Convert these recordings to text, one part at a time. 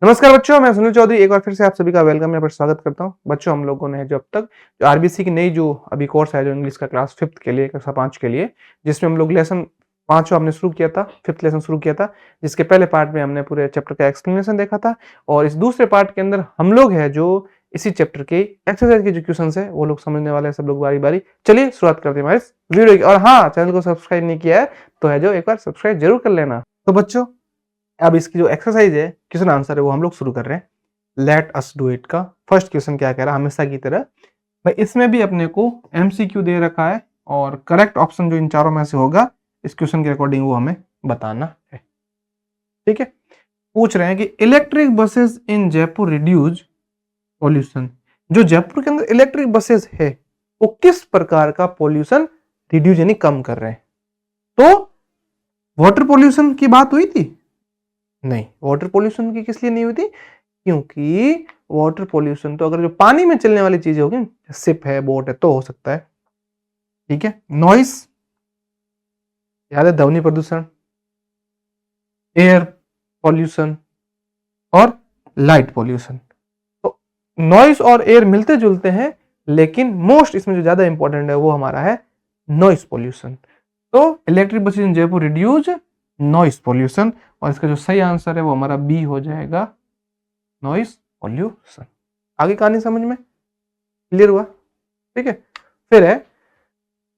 नमस्कार बच्चों, मैं सुनील चौधरी एक बार फिर से आप सभी का वेलकम यहाँ पर स्वागत करता हूँ। बच्चों, हम लोगों ने जो अब तक जो आरबीसी की नई जो अभी कोर्स है जो इंग्लिश का क्लास 5th के लिए कक्षा 5 के लिए, जिसमें हम लोग लेसन 5 हमने शुरू किया था, 5th लेसन शुरू किया था, जिसके पहले पार्ट में हमने पूरे चैप्टर का एक्सप्लेनेशन देखा था और इस दूसरे पार्ट के अंदर हम लोग है जो इसी चैप्टर के एक्सरसाइज के जो क्वेश्चन है वो लोग समझने वाले हैं सब लोग बारी-बारी। चलिए शुरुआत करते हैं हमारे इस वीडियो की। और हाँ, चैनल को सब्सक्राइब नहीं किया है तो है जो एक बार सब्सक्राइब जरूर कर लेना। तो बच्चों, अब इसकी जो एक्सरसाइज है, क्वेश्चन आंसर है वो हम लोग शुरू कर रहे हैं। लेट अस डू इट का फर्स्ट क्वेश्चन क्या कह रहा है, हमेशा की तरह भाई इसमें भी अपने को एमसीक्यू दे रखा है और करेक्ट ऑप्शन जो इन चारों में से होगा इस क्वेश्चन के अकॉर्डिंग वो हमें बताना है। ठीक है, पूछ रहे हैं कि इलेक्ट्रिक बसेस इन जयपुर रिड्यूज पॉल्यूशन। जो जयपुर के अंदर इलेक्ट्रिक बसेस है वो किस प्रकार का पॉल्यूशन रिड्यूज यानी कम कर रहे हैं। तो वाटर पॉल्यूशन की बात हुई थी? नहीं, वाटर पॉल्यूशन की किस लिए नहीं हुई थी? क्योंकि वाटर पॉल्यूशन तो अगर जो पानी में चलने वाली चीजें होगी, शिप है, बोट है, तो हो सकता है। ठीक है, नॉइस याद है, ध्वनि प्रदूषण, एयर पॉल्यूशन और लाइट पॉल्यूशन। तो नॉइस और एयर मिलते जुलते हैं, लेकिन मोस्ट इसमें जो ज्यादा इंपॉर्टेंट है वो हमारा है नॉइस पॉल्यूशन। तो इलेक्ट्रिक बसेस इन जयपुर रिड्यूज नॉइस पॉल्यूशन, और इसका जो सही आंसर है वो हमारा बी हो जाएगा, नॉइस पॉल्यूशन। आगे कहानी समझ में क्लियर हुआ? ठीक है, फिर है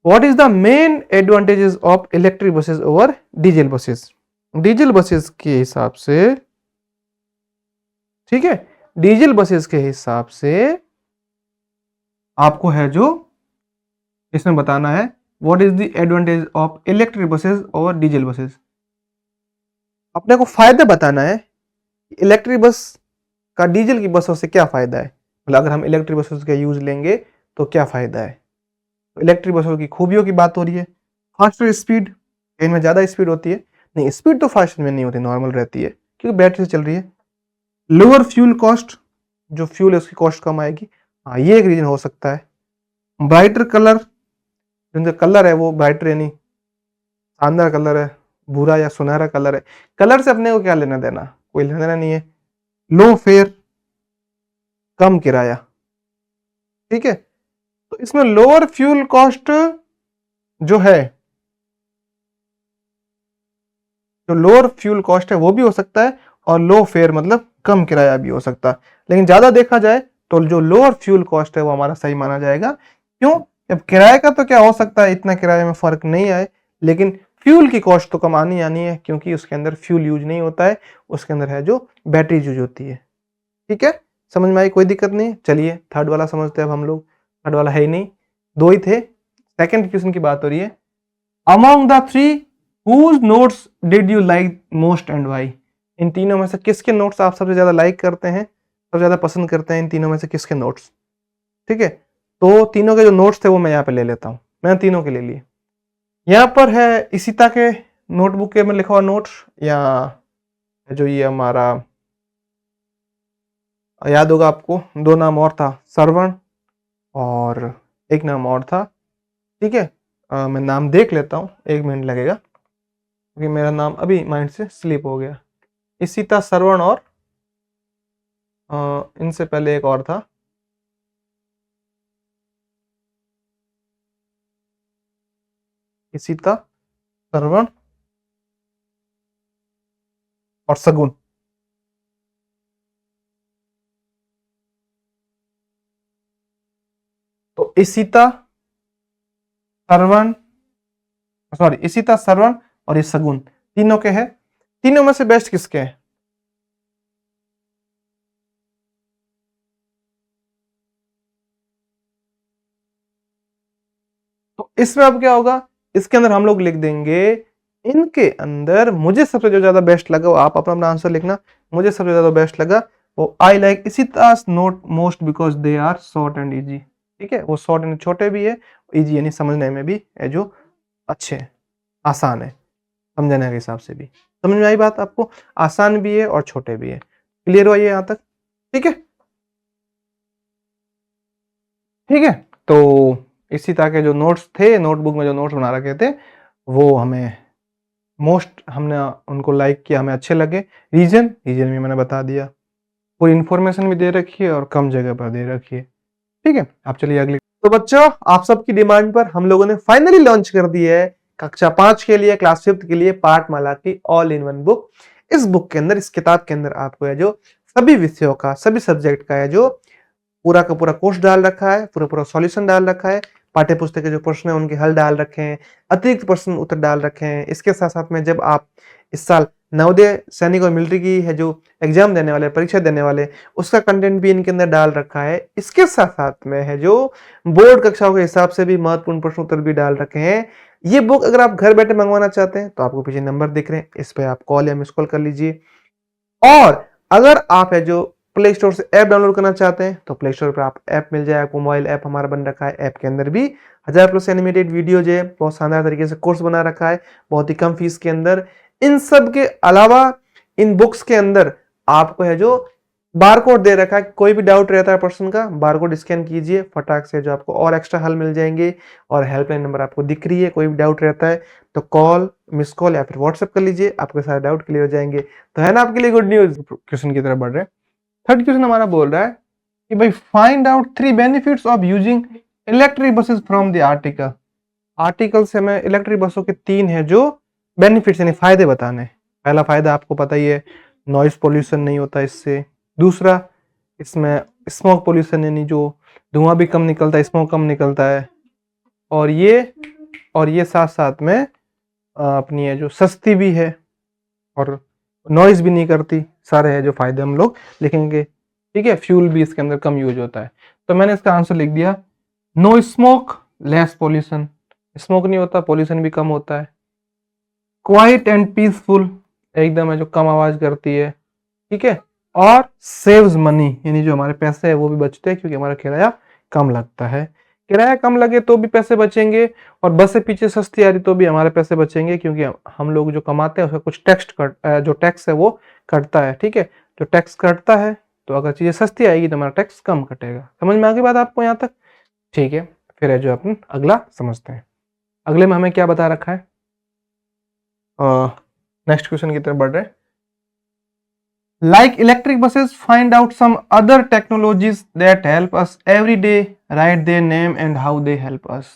what is the main advantages of electric buses over diesel buses. Diesel buses के हिसाब से, ठीक है, डीजल बसेस के हिसाब से आपको है जो इसमें बताना है what is the advantage of electric buses over diesel buses. अपने को फायदा बताना है इलेक्ट्रिक बस का डीजल की बसों से क्या फायदा है, मतलब अगर हम इलेक्ट्रिक बसों का यूज लेंगे तो क्या फायदा है। तो इलेक्ट्रिक बसों की खूबियों की बात हो रही है। फास्टर स्पीड, इनमें ज्यादा स्पीड होती है, नहीं स्पीड तो फास्ट में नहीं होती, नॉर्मल रहती है क्योंकि बैटरी से चल रही है। लोअर फ्यूल कॉस्ट, जो फ्यूल है उसकी कॉस्ट कम आएगी, हाँ ये एक रीजन हो सकता है। ब्राइटर कलर, जिनका कलर है वो ब्राइटर यानी शानदार कलर है, भूरा या सुनहरा कलर है, कलर से अपने को क्या लेना देना, कोई लेना देना नहीं है। लो फेयर, कम किराया। ठीक है, तो इसमें लोअर फ्यूल कॉस्ट जो है, जो लोअर फ्यूल कॉस्ट है वो भी हो सकता है और लो फेयर मतलब कम किराया भी हो सकता है, लेकिन ज्यादा देखा जाए तो जो लोअर फ्यूल कॉस्ट है वो हमारा सही माना जाएगा। क्यों? अब किराए का तो क्या हो सकता है, इतना किराए में फर्क नहीं आए, लेकिन फ्यूल की कॉस्ट तो कम आनी आनी है क्योंकि उसके अंदर फ्यूल यूज नहीं होता है, उसके अंदर है जो बैटरी यूज होती है। ठीक है, समझ में आई? कोई दिक्कत नहीं। चलिए थर्ड वाला समझते हैं अब हम लोग। थर्ड वाला है ही नहीं, दो ही थे। सेकंड क्वेश्चन की बात हो रही है, among the three whose notes did you like most and why. इन तीनों में से किसके नोट्स आप सबसे ज्यादा लाइक करते हैं, सबसे ज्यादा पसंद करते हैं, इन तीनों में से किसके नोट्स। ठीक है, तो तीनों के जो नोट्स थे वो मैं यहाँ पे ले लेता हूँ, मैंने तीनों के ले लिए। यहाँ पर है इशिता के नोटबुक के में लिखा हुआ नोट्स, या जो ये हमारा याद होगा आपको, दो नाम और था, श्रवण और एक नाम और था। ठीक है, मैं नाम देख लेता हूँ, 1 मिनट लगेगा क्योंकि मेरा नाम अभी माइंड से स्लिप हो गया। इशिता, श्रवण और इनसे पहले एक और था, इशिता, श्रवण और सगुन। तो इशिता, श्रवण, सॉरी इशिता, श्रवण और ये सगुन तीनों के हैं। तीनों में से बेस्ट किसके हैं? तो इसमें अब क्या होगा, इसके अंदर हम लोग लिख देंगे इनके अंदर मुझे सबसे जो ज्यादा बेस्ट लगा, वो आप अपना अपना आंसर लिखना, मुझे सबसे ज्यादा बेस्ट लगा वो I like Ishita's note most because they are short and easy. ठीक है, वो शॉर्ट एंड छोटे भी है, इजी यानी समझने में भी है जो अच्छे हैं, आसान है समझने के हिसाब से भी। समझ में आई बात आपको? आसान भी है और छोटे भी है। क्लियर हुआ ये यहाँ तक? ठीक है, ठीक है। तो इसी तरह के जो नोट्स थे, नोटबुक में जो नोट्स बना रखे थे, वो हमें मोस्ट हमने उनको लाइक किया, हमें अच्छे लगे। रीजन भी मैंने बता दिया। पूरी इन्फॉर्मेशन भी दे रखी है और कम जगह पर दे रखी है। ठीक है, आप चलिए अगले। तो बच्चों, आप सबकी डिमांड पर हम लोगों ने फाइनली लॉन्च कर दी है कक्षा 5 के लिए, क्लास 5 के लिए पाठमाला की ऑल इन वन बुक। इस बुक के अंदर, इस किताब के अंदर आपको है जो सभी विषयों का, सभी सब्जेक्ट का है जो पूरा का पूरा कोर्स डाल रखा है, पूरा पूरा सॉल्यूशन डाल रखा है, पाठ्य पुस्तक के जो प्रश्न है उनके हल डाल रखे हैं, अतिरिक्त प्रश्न उत्तर डाल रखे हैं। इसके साथ साथ में जब आप इस साल नवोदय सैनिक और मिलिट्री की है जो एग्जाम देने वाले, परीक्षा देने वाले, उसका कंटेंट भी इनके अंदर डाल रखा है। इसके साथ साथ में है जो बोर्ड कक्षाओं के हिसाब से भी महत्वपूर्ण प्रश्न उत्तर भी डाल रखे हैं। ये बुक अगर आप घर बैठे मंगवाना चाहते हैं तो आपको पीछे नंबर दिख रहे हैं, इस पे आप कॉल या मिस कॉल कर लीजिए। और अगर आप है जो प्ले स्टोर से ऐप डाउनलोड करना चाहते हैं तो प्ले स्टोर पर आप ऐप मिल जाए, आपको मोबाइल ऐप हमारा बन रखा है। ऐप के अंदर भी 1000+ एनिमेटेड वीडियो जो है, बहुत शानदार तरीके से कोर्स बना रखा है, बहुत ही कम फीस के अंदर। इन सब के अलावा इन बुक्स के अंदर आपको है जो बारकोड दे रखा है, कोई भी डाउट रहता है पर्सन का, बारकोड स्कैन कीजिए, फटाक से जो आपको और एक्स्ट्रा हल मिल जाएंगे। और हेल्पलाइन नंबर आपको दिख रही है, कोई भी डाउट रहता है तो कॉल, मिस कॉल या फिर व्हाट्सएप कर लीजिए, आपके सारे डाउट क्लियर हो जाएंगे। तो है ना आपके लिए गुड न्यूज। क्वेश्चन की तरफ बढ़ रहे हैं। थर्ड क्वेश्चन हमारा बोल रहा है कि भाई find out 3 benefits of using electric buses from the article. Article से हमें इलेक्ट्रिक बसों के 3 है जो बेनिफिट्स यानी फायदे बताने। पहला फायदा आपको पता ही है, नॉइस पोल्यूशन नहीं होता इससे। दूसरा, इसमें स्मोक पोल्यूशन यानी जो धुआं भी कम निकलता है, स्मोक कम निकलता है। और ये साथ साथ में अपनी है जो सस्ती भी है और नॉइज भी नहीं करती। सारे है जो फायदे हम लोग लिखेंगे। ठीक है, फ्यूल भी इसके अंदर कम यूज होता है। तो मैंने इसका आंसर लिख दिया, no smoke less pollution. Smoke नहीं होता, पोल्यूशन भी कम होता है। क्वाइट एंड पीसफुल, एकदम है जो कम आवाज करती है। ठीक है, और सेव्स मनी यानी जो हमारे पैसे है वो भी बचते हैं क्योंकि हमारा किराया कम लगता है। किराया कम लगे तो भी पैसे बचेंगे, और बस से पीछे सस्ती आ रही तो भी हमारे पैसे बचेंगे क्योंकि हम लोग जो कमाते हैं उसका कुछ जो टैक्स है वो कटता है। ठीक है, जो टैक्स कटता है तो अगर चीजें सस्ती आएगी तो हमारा टैक्स कम कटेगा। समझ में आ गई बात आपको यहाँ तक? ठीक है, फिर है जो अपन अगला समझते हैं। अगले में हमें क्या बता रखा है, नेक्स्ट क्वेश्चन की तरफ बढ़ रहे हैं। Like electric buses, find out some other technologies that help us every day. Write their name and how they help us.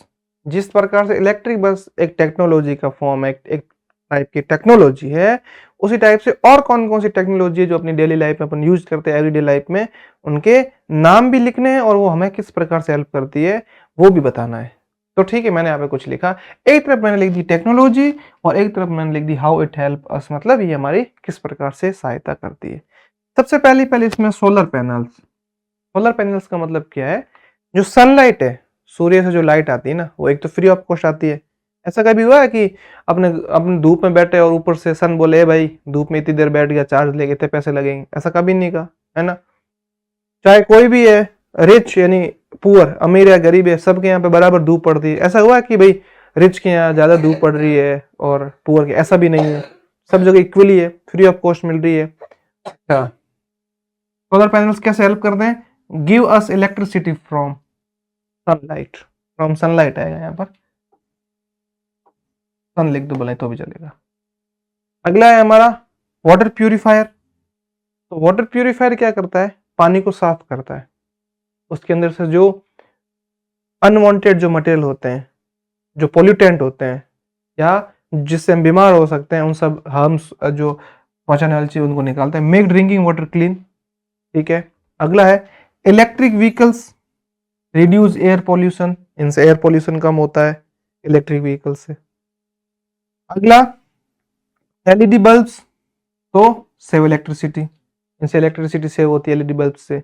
जिस प्रकार से इलेक्ट्रिक बस एक टेक्नोलॉजी का फॉर्म है, एक टाइप की टेक्नोलॉजी है, उसी टाइप से और कौन कौन सी टेक्नोलॉजी है जो अपनी डेली लाइफ में अपन यूज करते हैं, एवरीडे लाइफ में, उनके नाम भी लिखने हैं और वो हमें किस प्रकार से हेल्प करती है वो भी बताना है। तो ठीक है, मैंने यहाँ पे कुछ लिखा, एक तरफ मैंने लिख दी टेक्नोलॉजी और एक तरफ मैंने लिख दी हाउ इट हेल्प अस, मतलब ये हमारी किस प्रकार से सहायता करती है। सबसे पहले इसमें सोलर पैनल्स। सोलर पैनल्स का मतलब क्या है, जो सनलाइट है, सूर्य से जो लाइट आती है ना, वो एक तो फ्री ऑफ कॉस्ट आती है। ऐसा कभी हुआ है कि अपने अपने धूप में बैठे और ऊपर से सन बोले भाई धूप में इतनी देर बैठ गया, चार्ज लेके इतने पैसे लगेंगे? ऐसा कभी नहीं कहा, है ना। चाहे कोई भी है, रिच यानी पुअर, अमीर या गरीब है, सबके यहाँ पे बराबर धूप पड़ती है। ऐसा हुआ कि भाई रिच के यहाँ ज्यादा धूप पड़ रही है और पुअर के? ऐसा भी नहीं है, सब जगह इक्वली है, फ्री ऑफ कॉस्ट मिल रही है। अच्छा, सोलर पैनल्स कैसे हेल्प करते हैं? Give us electricity from sunlight. From sunlight आएगा यहाँ पर, सन लिख दो भले तो भी चलेगा। अगला है हमारा वाटर प्यूरिफायर। तो वाटर प्यूरिफायर क्या करता है, पानी को साफ करता है। उसके अंदर से जो अनवांटेड जो मटेरियल होते हैं, जो पोल्यूटेंट होते हैं या जिससे हम बीमार हो सकते हैं, उन सब हार्म्स जो पहुंचाने वाली चीज उनको निकालता है। Make drinking water clean. ठीक है, अगला है electric vehicles, reduce air pollution. इनसे एयर पॉल्यूशन कम होता है इलेक्ट्रिक व्हीकल से। अगला एलईडी बल्ब्स, तो सेव इलेक्ट्रिसिटी। इनसे इलेक्ट्रिसिटी सेव होती है एलईडी बल्ब से।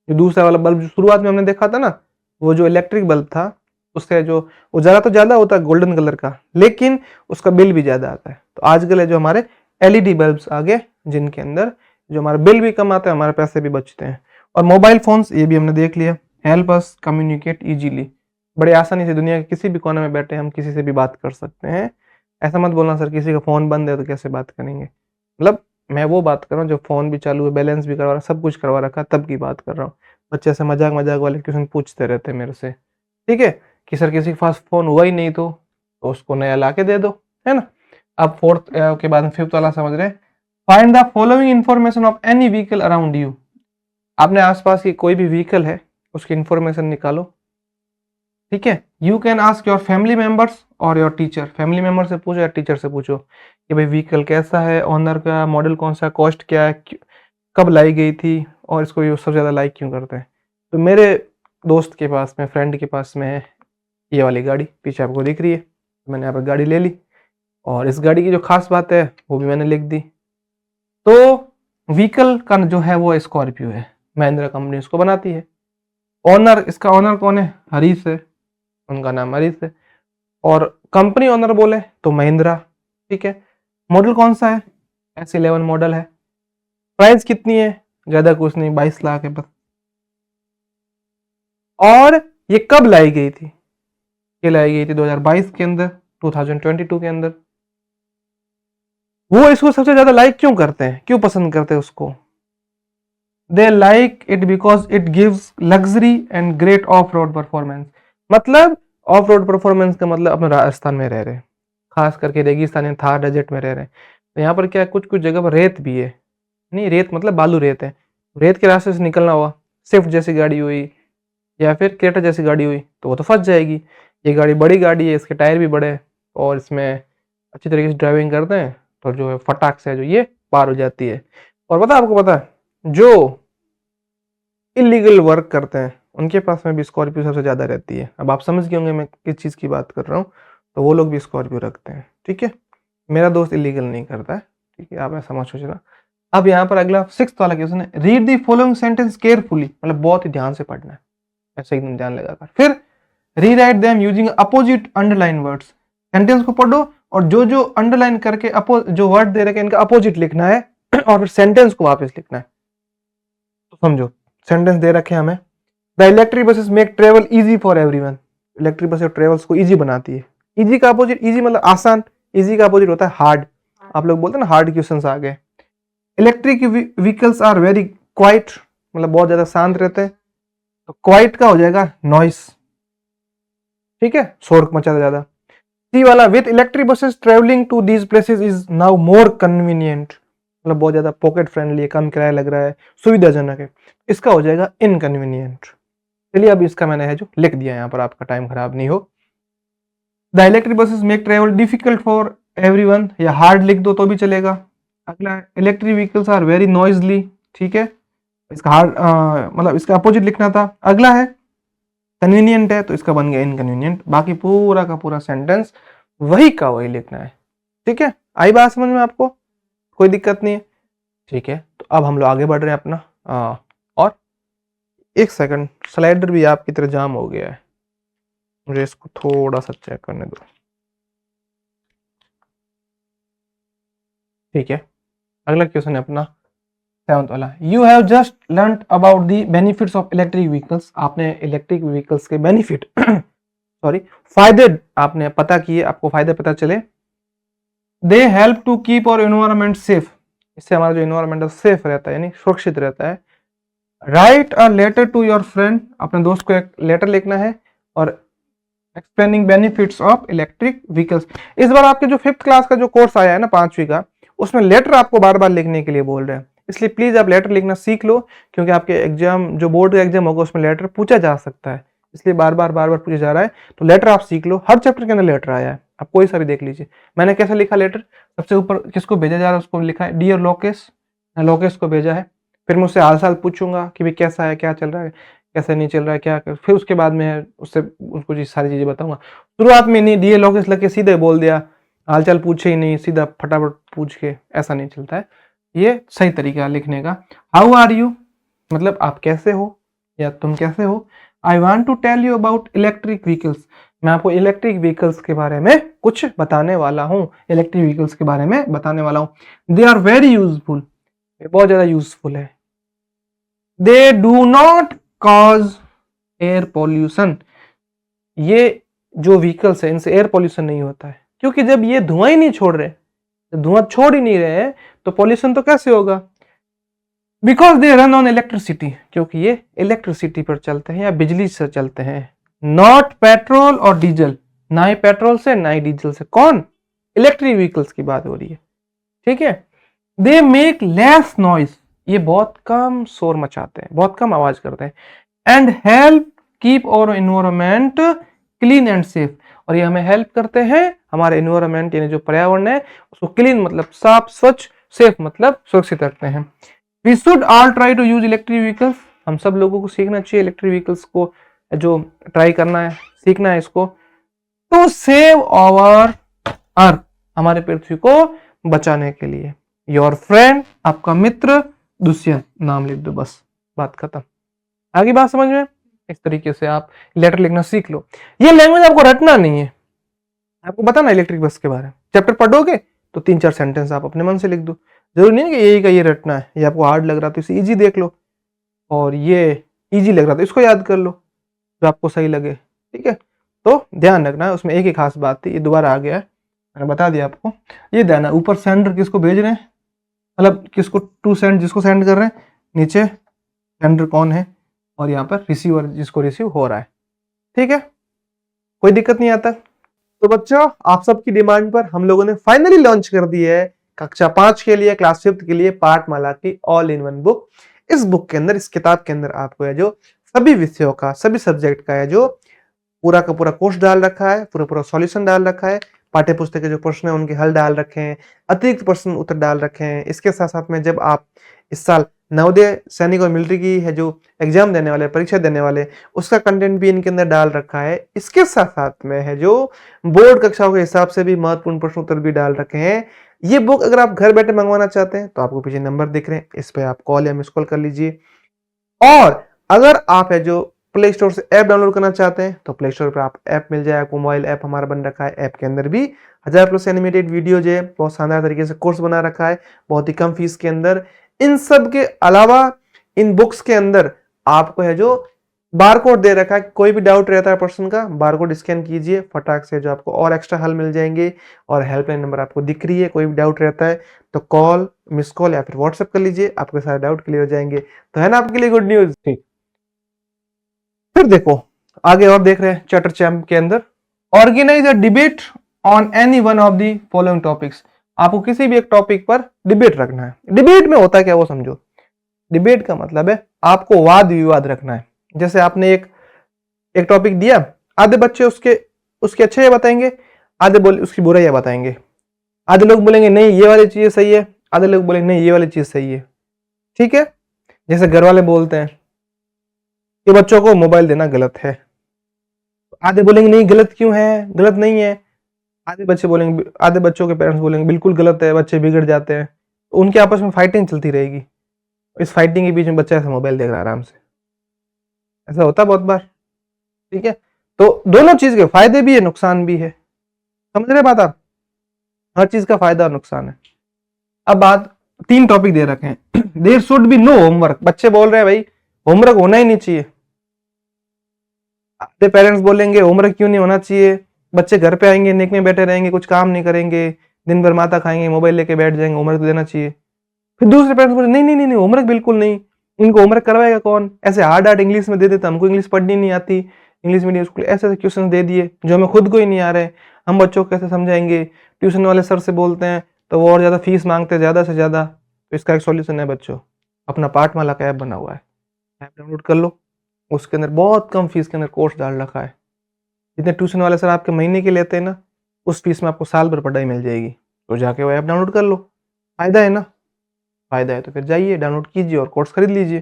जो दूसरा वाला बल्ब जो शुरुआत में हमने देखा था ना, वो जो इलेक्ट्रिक बल्ब था, उससे जो वो ज्यादा होता है गोल्डन कलर का, लेकिन उसका बिल भी ज्यादा आता है। तो आजकल है जो हमारे एलईडी बल्ब्स आ गए, जिनके अंदर जो हमारा बिल भी कम आता है, हमारे पैसे भी बचते हैं। और मोबाइल फोन्स, ये भी हमने देख लिया, हेल्प अस कम्युनिकेट इजीली। बड़े आसानी से दुनिया के किसी भी कोने में बैठे हम किसी से भी बात कर सकते हैं। ऐसा मत बोलना सर किसी का फोन बंद है तो कैसे बात करेंगे, मतलब मैं वो बात कर रहा हूँ जो फोन भी चालू है, बैलेंस भी करवा रहा, सब कुछ करवा रखा, तब की बात कर रहा हूँ। बच्चे से मजाक वाले क्वेश्चन पूछते रहते हैं मेरे से, ठीक है, कि सर किसी के पास फोन हुआ ही नहीं तो उसको नया ला के दे दो, है ना। अब फोर्थ के बाद फिफ्थ वाला समझ रहे हैं। Find the following information of any vehicle around you. आपने आसपास की कोई भी व्हीकल है उसकी इंफॉर्मेशन निकालो, ठीक है। You can ask your family members और योर टीचर, फैमिली मेंबर से पूछो या टीचर से पूछो कि भाई व्हीकल कैसा है, ऑनर का मॉडल कौन सा, कॉस्ट क्या है, कब लाई गई थी और इसको ये सबसे ज़्यादा लाइक क्यों करते हैं। तो मेरे दोस्त के पास में, फ्रेंड के पास में है ये वाली गाड़ी, पीछे आपको दिख रही है। मैंने यहाँ पर गाड़ी ले ली और इस गाड़ी की जो खास बात है वो भी मैंने लिख दी। तो व्हीकल का जो है वो स्कॉर्पियो है, महिंद्रा कंपनी इसको बनाती है। ऑनर, इसका ऑनर कौन है, हरीश है, उनका नाम हरीश है। और कंपनी ऑनर बोले तो महिंद्रा, ठीक है। मॉडल कौन सा है, S11 मॉडल है। प्राइस कितनी है, ज्यादा कुछ नहीं, 22 लाख है बस। और ये कब लाई गई थी, ये लाई गई थी 2022 के अंदर, 2022 के अंदर। वो इसको सबसे ज्यादा लाइक क्यों करते हैं, क्यों पसंद करते हैं उसको, they like it because it gives luxury and great of road performance. मतलब ऑफ रोड परफॉर्मेंस का मतलब अपने राजस्थान में रह रहे, खास करके रेगिस्तान या थार डेजर्ट में रह रहे हैं, तो यहाँ पर क्या कुछ कुछ जगह पर रेत भी है, नहीं रेत मतलब बालू रेत है, रेत के रास्ते से निकलना हुआ, स्विफ्ट जैसी गाड़ी हुई या फिर क्रेटा जैसी गाड़ी हुई तो वो तो फंस जाएगी। ये गाड़ी बड़ी गाड़ी है, इसके टायर भी बड़े हैं और इसमें अच्छी तरीके से ड्राइविंग करते हैं तो जो है फटाक से जो ये पार हो जाती है। और पता आपको पता है जो इलीगल वर्क करते हैं उनके पास में भी स्कॉर्पियो सबसे ज़्यादा रहती है। अब आप समझ गए होंगे मैं किस चीज़ की बात कर रहा हूँ, तो वो लोग भी स्कॉर्पियो रखते हैं, ठीक है। मेरा दोस्त इलीगल नहीं करता है, ठीक है, आप ऐसा मत सोचना। अब यहाँ पर अगला 6th वाला क्वेश्चन है, read the following sentence carefully, मतलब बहुत ही ध्यान से पढ़ना है, ऐसे एकदम ध्यान लगाकर। फिर rewrite them using opposite underline words, sentence को पढ़ो और जो जो अंडरलाइन करके जो वर्ड दे रखे इनका अपोजिट लिखना है और फिर सेंटेंस को वापस लिखना है। तो समझो, सेंटेंस दे रखे हमें, the electric buses make travel easy for everyone, electric buses travels को इजी बनाती है। इजी का अपोजिट, इजी मतलब आसान, इजी का अपोजिट होता है हार्ड। आप लोग बोलते हैं ना हार्ड क्वेश्चंस आ गए। Electric vehicles are very quite, मतलब बहुत ज्यादा शांत रहते हैं, तो क्वाइट का हो जाएगा नॉइस, ठीक है, शोर मचा ज्यादा। सी वाला, with electric buses travelling to these places is now more convenient, मतलब बहुत ज्यादा पॉकेट फ्रेंडली है, कम किराया लग रहा है, सुविधाजनक है, इसका हो जाएगा इनकन्वीनियंट। चलिए अब इसका मैंने है जो लिख दिया यहाँ पर, आपका टाइम खराब नहीं हो। The electric buses make travel difficult for everyone, या हार्ड लिख दो तो भी चलेगा। अगला, electric vehicles are very noisily, ठीक है, इसका हार्ड मतलब इसका अपोजिट लिखना था। अगला है कन्वीनियंट है तो इसका बन गया इनकन्वीनियंट। बाकी पूरा का पूरा सेंटेंस वही का वही लिखना है, ठीक है। आई बात समझ में आपको, कोई दिक्कत नहीं है, ठीक है। तो अब हम लोग आगे बढ़ रहे हैं अपना और एक सेकंड, स्लाइडर भी आपकी तरह जाम हो गया है, मुझे इसको थोड़ा सा चेक करने दो, ठीक है। अगला क्वेश्चन है अपना 7th वाला, you have just learn about the benefits of electric vehicles, आपने इलेक्ट्रिक व्हीकल्स के बेनिफिट सॉरी फायदे आपने पता किए, आपको फायदे पता चले। दे हेल्प टू कीप और एनवायरमेंट सेफ, इससे हमारा जो एनवायरमेंट सेफ रहता है यानी सुरक्षित रहता है। Write a letter to your friend, अपने दोस्त को एक लेटर लिखना है और explaining benefits of electric vehicles. इस बार आपके जो 5th क्लास का जो कोर्स आया है ना 5वीं का, उसमें लेटर आपको बार बार लिखने के लिए बोल रहे हैं, इसलिए प्लीज आप लेटर लिखना सीख लो, क्योंकि आपके एग्जाम जो बोर्ड का एग्जाम होगा उसमें लेटर पूछा जा सकता है, इसलिए बार बार पूछा जा रहा है। तो लेटर आप सीख लो, हर चैप्टर के अंदर लेटर आया है, आप कोई सा भी देख लीजिए। मैंने कैसे लिखा लेटर, सबसे ऊपर किसको भेजा जा रहा है उसको लिखा है डियर लोकेश, लोकेश को भेजा है। फिर मैं उससे हाल साल पूछूंगा कि भाई कैसा है, क्या चल रहा है, कैसे नहीं चल रहा है, क्या फिर उसके बाद में उससे उसको जी सारी चीजें बताऊंगा। शुरुआत में नहीं डियर लोकेश लग के सीधे बोल दिया, हालचाल पूछे ही नहीं, सीधा फटाफट पूछ के, ऐसा नहीं चलता है, ये सही तरीका लिखने का। हाउ आर यू मतलब आप कैसे हो या तुम कैसे हो। I want to tell you about electric vehicles, मैं आपको इलेक्ट्रिक व्हीकल्स के बारे में कुछ बताने वाला हूँ, इलेक्ट्रिक व्हीकल्स के बारे में बताने वाला हूँ। दे आर वेरी यूजफुल, बहुत ज्यादा यूजफुल है। They do not cause air pollution, ये जो व्हीकल्स है इनसे एयर पॉल्यूशन नहीं होता है, क्योंकि जब ये धुआं ही नहीं छोड़ रहे, जब धुआं छोड़ ही नहीं रहे हैं तो पॉल्यूशन तो कैसे होगा। Because they run on electricity, क्योंकि ये इलेक्ट्रिसिटी पर चलते हैं या बिजली से चलते हैं। नॉट पेट्रोल और डीजल, ना ही पेट्रोल से ना ही डीजल से, कौन, इलेक्ट्रिक व्हीकल्स की बात हो रही है, ठीक है। दे मेक लेस नॉइस, ये बहुत कम शोर मचाते हैं, बहुत कम आवाज करते हैं। एंड हेल्प कीप और एनवायरमेंट क्लीन एंड सेफ, और ये हमें हेल्प करते हैं हमारे एनवायरमेंट यानी जो पर्यावरण है उसको क्लीन मतलब साफ स्वच्छ, सेफ मतलब सुरक्षित रखते हैं। We should all try to use electric vehicles, हम सब लोगों को सीखना चाहिए इलेक्ट्रिक व्हीकल्स को जो ट्राई करना है, सीखना है इसको, टू सेव आवर अर्थ, हमारे पृथ्वी को बचाने के लिए। योर फ्रेंड, आपका मित्र दुष्यंत, नाम लिख दो, बस बात खत्म। आगे बात समझ में? इस तरीके से आप लेटर लिखना सीख लो। ये लैंग्वेज आपको रटना नहीं है, आपको बताना इलेक्ट्रिक बस के बारे में। चैप्टर पढ़ोगे तो 3-4 सेंटेंस आप अपने मन से लिख दो, जरूरी नहीं कि यही का ये रटना है। ये आपको हार्ड लग रहा तो इसे इजी देख लो, और ये इजी लग रहा तो इसको याद कर लो जो आपको सही लगे, ठीक है। तो ध्यान रखना है, उसमें एक ही खास बात थी, ये दोबारा आ गया है, मैंने बता दिया आपको। ये ध्यान है, ऊपर सेंडर किसको भेज रहे हैं, मतलब किसको टू सेंड, जिसको सेंड कर रहे हैं, नीचे सेंडर कौन है, और यहाँ पर रिसीवर जिसको रिसीव हो रहा है, ठीक है, कोई दिक्कत नहीं आता। तो बच्चों, आप सबकी डिमांड पर हम लोगों ने फाइनली लॉन्च कर दी है कक्षा 5 के लिए, क्लास 5 के लिए पाठमाला की ऑल इन वन बुक। इस बुक के अंदर, इस किताब के अंदर आपको है जो सभी विषयों का, सभी सब्जेक्ट का है जो पूरा का पूरा कोर्स डाल रखा है, पूरा पूरा सॉल्यूशन डाल रखा है, पाठ्य पुस्तक के जो प्रश्न है उनके हल डाल रखे हैं, अतिरिक्त प्रश्न उत्तर डाल रखे हैं। इसके साथ साथ में जब आप इस साल नवोदय सैनिक और मिलिट्री की है जो एग्जाम देने वाले, परीक्षा देने वाले, उसका कंटेंट भी इनके अंदर डाल रखा है। इसके साथ साथ में है जो बोर्ड कक्षाओं के हिसाब से भी महत्वपूर्ण प्रश्न उत्तर भी डाल रखे हैं। ये बुक अगर आप घर बैठे मंगवाना चाहते हैं तो आपको पीछे नंबर दिख रहे हैं, इस पे आप कॉल या मिस कॉल कर लीजिए। और अगर आप है जो प्ले स्टोर से ऐप डाउनलोड करना चाहते हैं तो प्ले स्टोर पर आप ऐप मिल जाए, आपको मोबाइल ऐप हमारा बन रखा है। ऐप के अंदर भी 1000+ एनिमेटेड वीडियो जो है, बहुत शानदार तरीके से कोर्स बना रखा है, बहुत ही कम फीस के अंदर। इन सब के अलावा इन बुक्स के अंदर आपको है जो बारकोड दे रखा है, कोई भी डाउट रहता है पर्सन का, बारकोड स्कैन कीजिए, फटाक से जो आपको और एक्स्ट्रा हल मिल जाएंगे। और हेल्पलाइन नंबर आपको दिख रही है, कोई भी डाउट रहता है तो कॉल, मिस कॉल या फिर व्हाट्सएप कर लीजिए, आपके सारे डाउट क्लियर हो जाएंगे। तो है ना आपके लिए गुड न्यूज। ठीक, फिर देखो आगे और देख रहे हैं चैप्टर चैम्प के अंदर, organise a debate on any one of the following topics. आपको किसी भी एक टॉपिक पर डिबेट रखना है। डिबेट में होता है क्या वो समझो। डिबेट का मतलब है आपको वाद विवाद रखना है। जैसे आपने एक टॉपिक दिया, आधे बच्चे उसके अच्छे बताएंगे, आधे बोले उसकी बुराइयां बताएंगे, आधे लोग बोलेंगे नहीं ये वाली चीज सही है, आधे लोग बोलेंगे नहीं ये वाली चीज सही है, ठीक है। जैसे घर वाले बोलते हैं कि बच्चों को मोबाइल देना गलत है, आधे बोलेंगे नहीं गलत क्यों है, गलत नहीं है, आधे बच्चों के पेरेंट्स बोलेंगे बिल्कुल गलत है, बच्चे बिगड़ जाते हैं। उनके आपस में फाइटिंग चलती रहेगी, इस फाइटिंग के बीच में बच्चा ऐसा मोबाइल देख रहा है आराम से, ऐसा होता है बहुत बार, ठीक है। तो दोनों चीज के फायदे भी है, नुकसान भी है, समझ रहे बात आप, हर चीज का फायदा और नुकसान है। अब बात, 3 टॉपिक दे रखे हैं। There should be no homework, बच्चे बोल रहे हैं भाई होमवर्क होना ही नहीं चाहिए। आधे पेरेंट्स बोलेंगे होमवर्क क्यों नहीं होना चाहिए, बच्चे घर पे आएंगे नेक में बैठे रहेंगे, कुछ काम नहीं करेंगे, दिन भर माता खाएंगे, मोबाइल लेके बैठ जाएंगे, होमवर्क तो देना चाहिए। फिर दूसरे पेरेंट्स बोले नहीं नहीं नहीं होमवर्क बिल्कुल नहीं, इनको होमवर्क करवाएगा कौन, ऐसे हार्ड हार्ड इंग्लिश में दे देता, हमको इंग्लिश पढ़नी नहीं आती, इंग्लिश मीडियम स्कूल ऐसे ऐसे क्वेश्चन दे दिए जो हमें खुद को ही नहीं आ रहे, हम बच्चों को कैसे समझाएंगे। ट्यूशन वाले सर से बोलते हैं तो वो और ज्यादा फीस मांगते हैं ज्यादा से ज्यादा। तो इसका एक सॉल्यूशन है बच्चों, अपना पाठमाला का ऐप बना हुआ है, ऐप डाउनलोड कर लो, उसके अंदर बहुत कम फीस के अंदर कोर्स डाल रखा है। जितने ट्यूशन वाले सर आपके महीने के लेते हैं ना, उस फीस में आपको साल भर पढ़ाई मिल जाएगी। तो जाके वो ऐप डाउनलोड कर लो, फायदा है ना, फायदा है तो फिर जाइए डाउनलोड कीजिए और कोर्स खरीद लीजिए।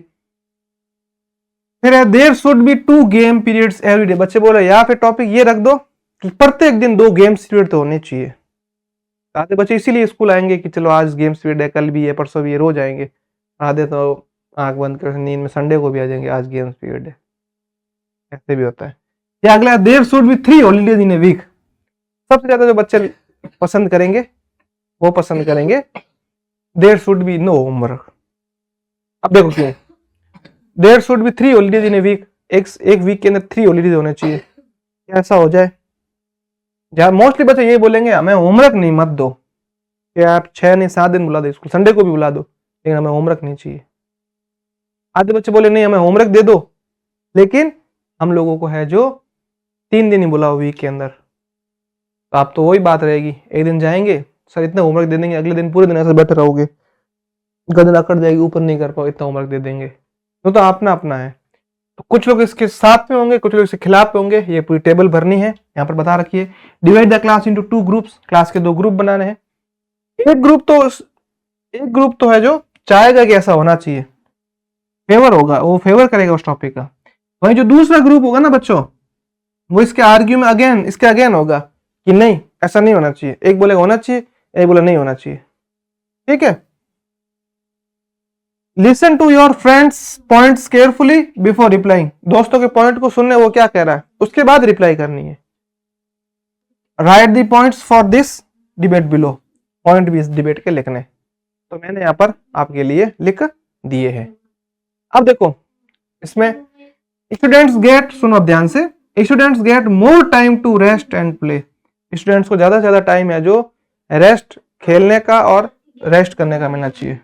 फिर है there should be 2 game periods every day, बच्चे बोल रहे या फिर टॉपिक ये रख दो कि प्रत्येक दिन 2 गेम्स पीरियड तो होने चाहिए। आधे बच्चे इसीलिए स्कूल आएंगे कि चलो आज गेम्स पीरियड है, कल भी है, परसों भी है, रोज आएंगे। आधे तो आंख बंद कर नींद में संडे को भी आ जाएंगे, आज गेम्स पीरियड है, ऐसे भी होता है। या अगला there should be 3 holidays in a week, सबसे ज्यादा जो बच्चे पसंद करेंगे वो पसंद करेंगे there should be no homework. अब देखो क्यों, there should be 3 holidays in a week, एक वीक के अंदर 3 हॉलीडेज होने चाहिए। ऐसा हो जाए जहाँ मोस्टली बच्चे ये बोलेंगे हमें होमवर्क नहीं मत दो, कि आप 6 नहीं 7 दिन बुला दो स्कूल, संडे को भी बुला दो, लेकिन हमें होमवर्क नहीं चाहिए। आधे बच्चे बोले नहीं हमें होमवर्क दे दो, लेकिन हम लोगों को है जो 3 दिन ही बुलाओ वीक के अंदर। तो आप तो वही बात रहेगी, एक दिन जाएंगे सर इतना होमवर्क दे देंगे, अगले दिन पूरे दिन ऐसे बैठे रहोगे, गणना कट जाएगी, ऊपर नहीं कर पाओ, इतना होमवर्क दे देंगे। तो अपना अपना है। तो कुछ लोग इसके साथ में होंगे, कुछ लोग इसके खिलाफ में होंगे। ये पूरी टेबल भरनी है, यहाँ पर बता रखी है। Divide the class into 2 groups, class के 2 ग्रुप बनाने हैं। एक ग्रुप तो है जो चाहेगा कि ऐसा होना चाहिए, फेवर होगा, वो फेवर करेगा उस टॉपिक का। वहीं जो दूसरा ग्रुप होगा ना बच्चों, वो इसके आर्ग्यू में इसके अगेन होगा कि नहीं, ऐसा नहीं होना चाहिए। एक बोलेगा होना चाहिए, एक बोले नहीं होना चाहिए। ठीक है। Listen to your friends points carefully before replying, दोस्तों के पॉइंट को सुनने, वो क्या कह रहा है, उसके बाद रिप्लाई करनी है। Right the points for this debate below, point भी इस डिबेट के लिखने, तो मैंने यहां पर आपके लिए लिख दिए हैं। अब देखो इसमें स्टूडेंट्स गेट, सुनो ध्यान से, students get more time to rest and play, students को ज्यादा से ज्यादा टाइम है जो रेस्ट, खेलने का और रेस्ट करने का मिलना चाहिए।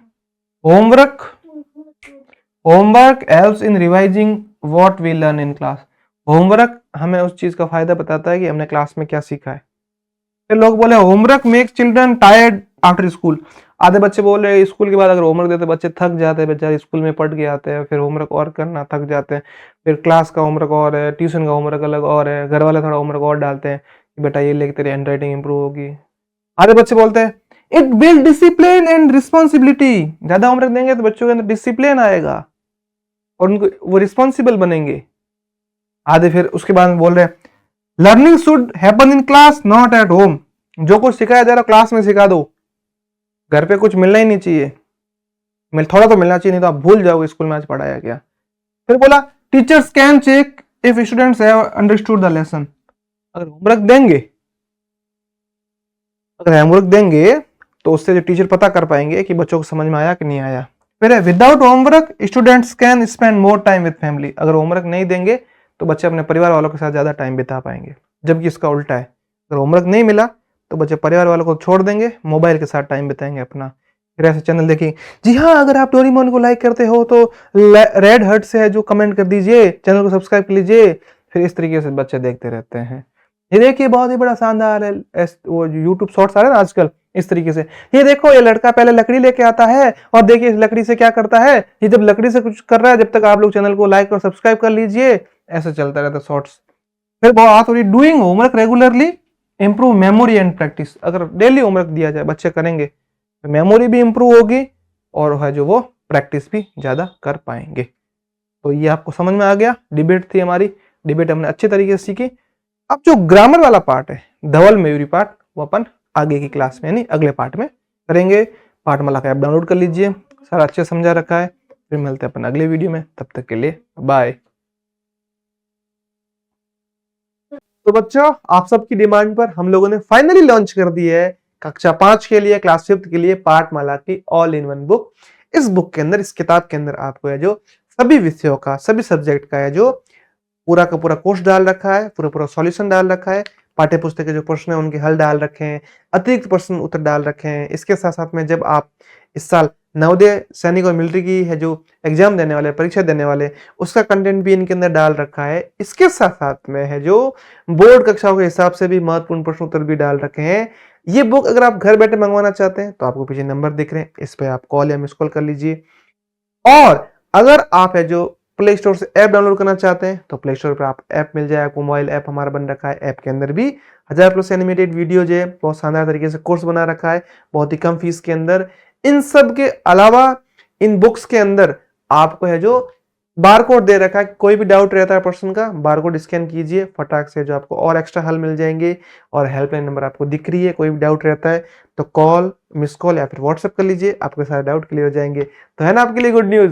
Homework helps in revising what we learn in class, homework हमें उस चीज का फायदा बताता है कि हमने क्लास में क्या सीखा है। फिर लोग बोले homework makes children tired after school, आधे बच्चे बोल रहे हैं स्कूल के बाद अगर होमवर्क देते बच्चे थक जाते हैं, बेचारे स्कूल में पढ़ के आते हैं, फिर होमवर्क और करना, थक जाते हैं। फिर क्लास का होमवर्क और है, ट्यूशन का होमवर्क अलग और है, घर वाले थोड़ा होमवर्क और डालते हैं कि बेटा ये लेके तेरी हैंड राइटिंग इंप्रूव होगी। आधे बच्चे बोलते हैं it build discipline and responsibility, ज्यादा होमवर्क देंगे तो बच्चों के अंदर डिसिप्लिन आएगा और उनको वो रिस्पॉन्सिबल बनेंगे। आधे फिर उसके बाद बोल रहे हैं learning should happen in class not at home, जो कुछ सिखाया जा रहा है क्लास में सिखा दो, घर पे कुछ मिलना ही नहीं चाहिए, थोड़ा तो मिलना चाहिए, नहीं तो आप भूल जाओगे स्कूल में आज पढ़ाया क्या। फिर बोला teachers can check if students have understood the lesson, अगर होमवर्क देंगे तो उससे जो टीचर पता कर पाएंगे कि बच्चों को समझ में आया कि नहीं आया। फिर without homework students can spend more time with family, अगर होमवर्क नहीं देंगे तो बच्चे अपने परिवार वालों के साथ ज्यादा टाइम बिता पाएंगे, जबकि इसका उल्टा है, अगर होमवर्क नहीं मिला तो बच्चे परिवार वालों को छोड़ देंगे, मोबाइल के साथ टाइम बिताएंगे अपना। फिर ऐसे चैनल देखेंगे। जी हाँ, अगर आप डोरेमोन को लाइक करते हो तो रेड हर्ट से है जो कमेंट कर दीजिए, चैनल को सब्सक्राइब कर लीजिए। फिर इस तरीके से बच्चे देखते रहते हैं। ये देखिए बहुत ही बड़ा शानदार है, वो यूट्यूब शॉर्ट्स आ रहे हैं ना आजकल, इस तरीके से ये देखो, ये लड़का पहले लकड़ी लेके आता है और देखिए इस लकड़ी से क्या करता है, ये जब लकड़ी से कुछ कर रहा है, जब तक आप लोग चैनल को लाइक और सब्सक्राइब कर लीजिए, ऐसा चलता रहता है शॉर्ट्स। फिर बात हो रही doing homework regularly improve memory and practice, अगर डेली होमवर्क दिया जाए बच्चे करेंगे तो मेमोरी भी इंप्रूव होगी और है जो वो प्रैक्टिस भी ज्यादा कर पाएंगे। तो ये आपको समझ में आ गया, डिबेट थी हमारी, डिबेट हमने अच्छे तरीके से सीखी। अब जो ग्रामर वाला पार्ट है, धवल मयूरी पार्ट, वो अपन आगे की क्लास में यानी अगले पार्ट में करेंगे। पाठमाला का ऐप डाउनलोड कर लीजिए, सारा अच्छे समझा रखा है। फिर मिलते हैं अपन अगले वीडियो में, तब तक के लिए बाय। तो बच्चों आप सबकी डिमांड पर हम लोगों ने फाइनली लॉन्च कर दी है कक्षा 5 के लिए, क्लास 5 के लिए पाठमाला की ऑल इन वन बुक। इस बुक के अंदर, इस किताब के अंदर आपको है जो सभी विषयों का, सभी सब्जेक्ट का है जो पूरा का पूरा कोर्स डाल रखा है, पूरा सॉल्यूशन डाल रखा है, पाठ्य पुस्तक के जो प्रश्न है उनके हल डाल रखे हैं, अतिरिक्त प्रश्न उत्तर डाल रखे हैं। इसके साथ साथ में जब आप इस साल नवोदय सैनिक और मिलिट्री की है जो एग्जाम देने वाले, परीक्षा देने वाले, उसका कंटेंट भी इनके अंदर डाल रखा है। इसके साथ साथ में है जो बोर्ड कक्षाओं के हिसाब से भी महत्वपूर्ण प्रश्न उत्तर भी डाल रखे हैं। ये बुक अगर आप घर बैठे मंगवाना चाहते हैं तो आपको पीछे नंबर दिख रहे हैं, इस पे आप कॉल या मिस कॉल कर लीजिए। और अगर आप है जो प्ले स्टोर से ऐप डाउनलोड करना चाहते हैं तो प्ले स्टोर पर आप ऐप मिल जाए, आपको मोबाइल ऐप हमारा बन रखा है। ऐप के अंदर भी 1000+ एनिमेटेड वीडियो जो है, बहुत शानदार तरीके से कोर्स बना रखा है, बहुत ही कम फीस के अंदर। इन सब के अलावा इन बुक्स के अंदर आपको है जो बारकोड दे रखा है, कोई भी डाउट रहता है पर्सन का, बारकोड स्कैन कीजिए, फटाक से जो आपको और एक्स्ट्रा हल मिल जाएंगे। और हेल्पलाइन नंबर आपको दिख रही है, कोई भी डाउट रहता है तो कॉल, मिस कॉल या फिर व्हाट्सएप कर लीजिए, आपके सारे डाउट क्लियर हो जाएंगे। तो है ना आपके लिए गुड न्यूज।